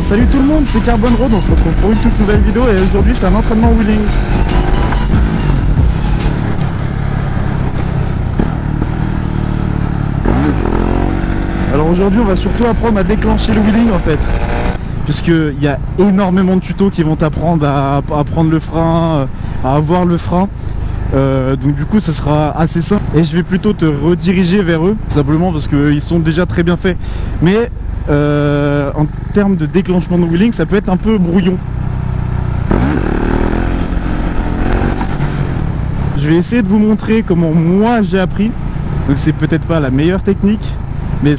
Salut tout le monde, c'est Carbon Road, on se retrouve pour une toute nouvelle vidéo et aujourd'hui c'est un entraînement wheeling. Alors aujourd'hui on va surtout apprendre à déclencher le wheeling en fait, puisqu'il y a énormément de tutos qui vont t'apprendre à prendre le frein, à avoir le frein. Donc du coup ça sera assez simple et je vais plutôt te rediriger vers eux, simplement parce qu'ils sont déjà très bien faits. Mais en termes de déclenchement de wheeling, ça peut être un peu brouillon. Je vais essayer de vous montrer comment moi j'ai appris. Donc c'est peut-être pas la meilleure technique, mais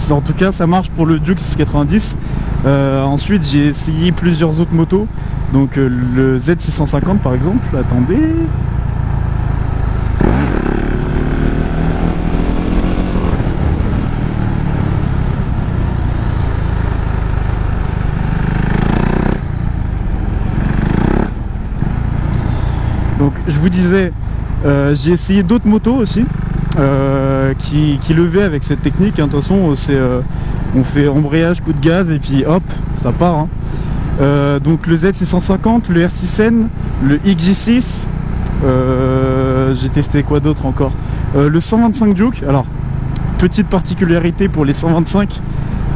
en tout cas ça marche pour le Duke 690. Ensuite j'ai essayé plusieurs autres motos. Donc le Z650 par exemple. Attendez. Donc je vous disais, j'ai essayé d'autres motos aussi qui levaient avec cette technique. De toute façon, on fait embrayage, coup de gaz et puis hop, ça part. Donc le Z650, le R6N, le XJ6, j'ai testé quoi d'autre encore, le 125 Duke. Alors, petite particularité pour les 125,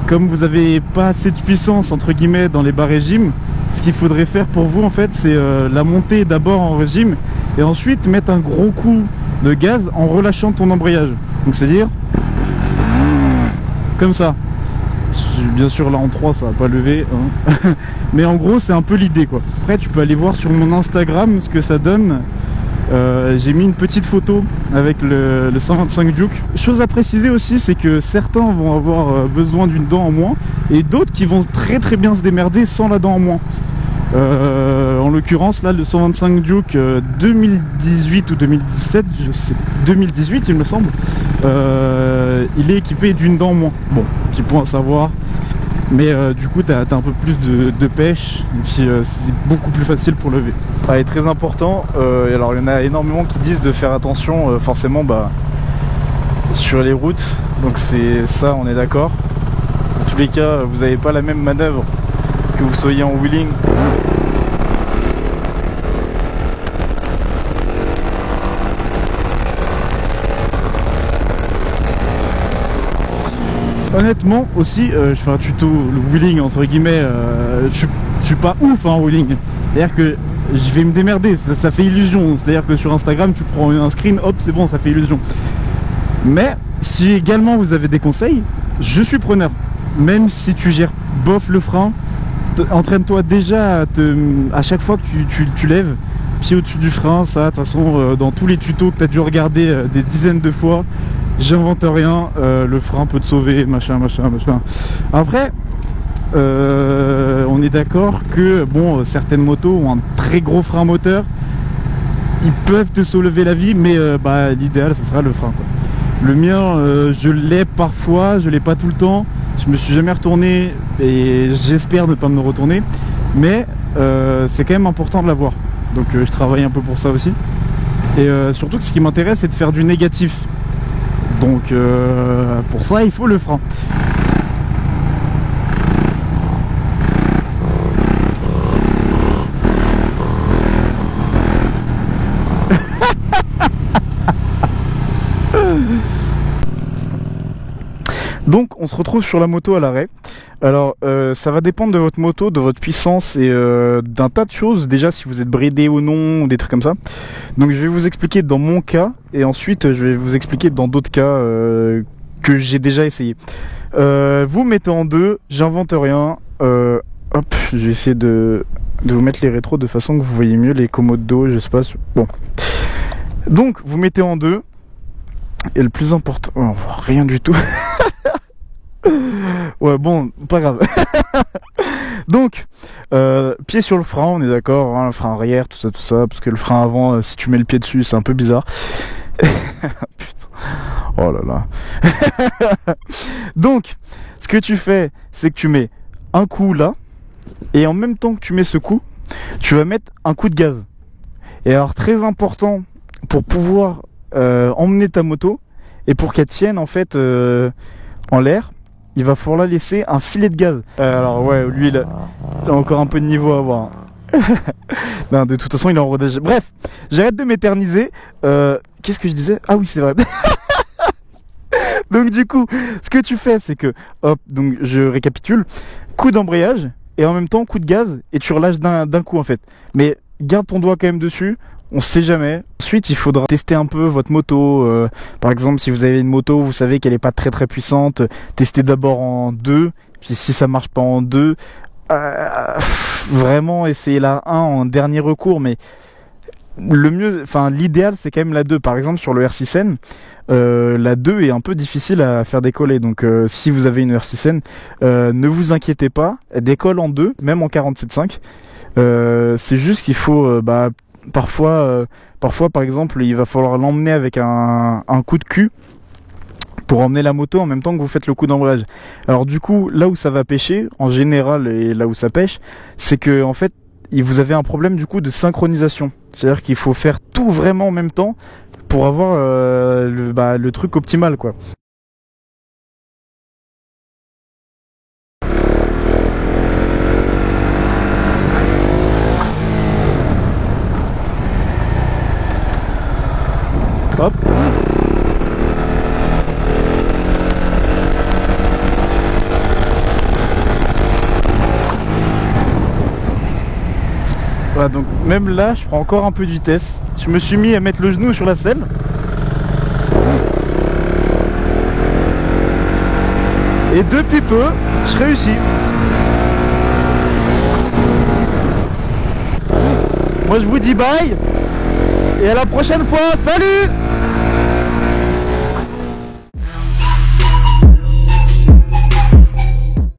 comme vous n'avez pas assez de puissance entre guillemets dans les bas régimes, ce qu'il faudrait faire pour vous en fait, c'est la montée d'abord en régime et ensuite mettre un gros coup de gaz en relâchant ton embrayage. Donc c'est à dire comme ça. Bien sûr là en 3 ça va pas lever hein. Mais en gros c'est un peu l'idée quoi. Après tu peux aller voir sur mon Instagram ce que ça donne. J'ai mis une petite photo avec le 125 Duke. Chose à préciser aussi, c'est que certains vont avoir besoin d'une dent en moins et d'autres qui vont très très bien se démerder sans la dent en moins. En l'occurrence là le 125 Duke 2018 ou 2017, je sais, 2018 il me semble, il est équipé d'une dent en moins. Bon, petit point à savoir. Mais du coup t'as un peu plus de pêche et puis c'est beaucoup plus facile pour lever. Ah, et très important, alors il y en a énormément qui disent de faire attention forcément sur les routes. Donc c'est ça, on est d'accord. En tous les cas vous n'avez pas la même manœuvre que vous soyez en wheeling. Honnêtement aussi, je fais un tuto le wheeling entre guillemets, je suis pas ouf en wheeling. C'est-à-dire que je vais me démerder, ça fait illusion. C'est-à-dire que sur Instagram tu prends un screen, hop c'est bon, ça fait illusion. Mais si également vous avez des conseils, je suis preneur. Même si tu gères bof le frein, entraîne-toi déjà à chaque fois que tu lèves, pied au-dessus du frein. Ça de toute façon dans tous les tutos que tu as dû regarder des dizaines de fois, j'invente rien, le frein peut te sauver, machin. Après, on est d'accord que bon, certaines motos ont un très gros frein moteur, ils peuvent te sauver la vie, mais l'idéal ce sera le frein quoi. Le mien, je l'ai parfois, je l'ai pas tout le temps, je me suis jamais retourné et j'espère ne pas me retourner, mais c'est quand même important de l'avoir. Donc je travaille un peu pour ça aussi. Et surtout que ce qui m'intéresse c'est de faire du négatif. Donc pour ça il faut le frein. Donc on se retrouve sur la moto à l'arrêt. Alors ça va dépendre de votre moto, de votre puissance et d'un tas de choses. Déjà si vous êtes bridé ou non, des trucs comme ça. Donc je vais vous expliquer dans mon cas et ensuite je vais vous expliquer dans d'autres cas que j'ai déjà essayé. Vous mettez en deux, j'invente rien. Hop, je vais essayer de vous mettre les rétros de façon que vous voyez mieux les commodes dos, je sais pas. Bon. Donc vous mettez en deux. Et le plus important, on voit rien du tout. Ouais bon, pas grave. Donc pied sur le frein, on est d'accord, hein, le frein arrière, tout ça, parce que le frein avant, si tu mets le pied dessus, c'est un peu bizarre. Putain. Oh là là. Donc ce que tu fais, c'est que tu mets un coup là, et en même temps que tu mets ce coup, tu vas mettre un coup de gaz. Et alors très important pour pouvoir emmener ta moto et pour qu'elle tienne en fait en l'air, il va falloir laisser un filet de gaz. Alors ouais, lui il a encore un peu de niveau à avoir. Non, de toute façon il est en rodage. Bref, j'arrête de m'éterniser. Qu'est-ce que je disais? Ah oui, c'est vrai. Donc du coup, ce que tu fais, c'est que, hop, donc je récapitule, coup d'embrayage, et en même temps coup de gaz, et tu relâches d'un coup en fait. Mais garde ton doigt quand même dessus, on sait jamais. Ensuite, il faudra tester un peu votre moto. Par exemple, si vous avez une moto, vous savez qu'elle n'est pas très très puissante, testez d'abord en 2, puis si ça marche pas en 2, vraiment essayez la 1 en dernier recours, mais le mieux, enfin l'idéal c'est quand même la 2. Par exemple sur le R6N, la 2 est un peu difficile à faire décoller, donc si vous avez une R6N, ne vous inquiétez pas, elle décolle en 2, même en 47.5. C'est juste qu'il faut parfois par exemple il va falloir l'emmener avec un coup de cul pour emmener la moto en même temps que vous faites le coup d'embrayage. Alors du coup, là où ça va pêcher en général, et là où ça pêche, c'est que en fait vous avez un problème du coup de synchronisation. C'est-à-dire qu'il faut faire tout vraiment en même temps pour avoir le truc optimal, quoi. Hop. Voilà, donc même là, je prends encore un peu de vitesse. Je me suis mis à mettre le genou sur la selle. Et depuis peu, je réussis. Moi, je vous dis bye. Et à la prochaine fois. Salut!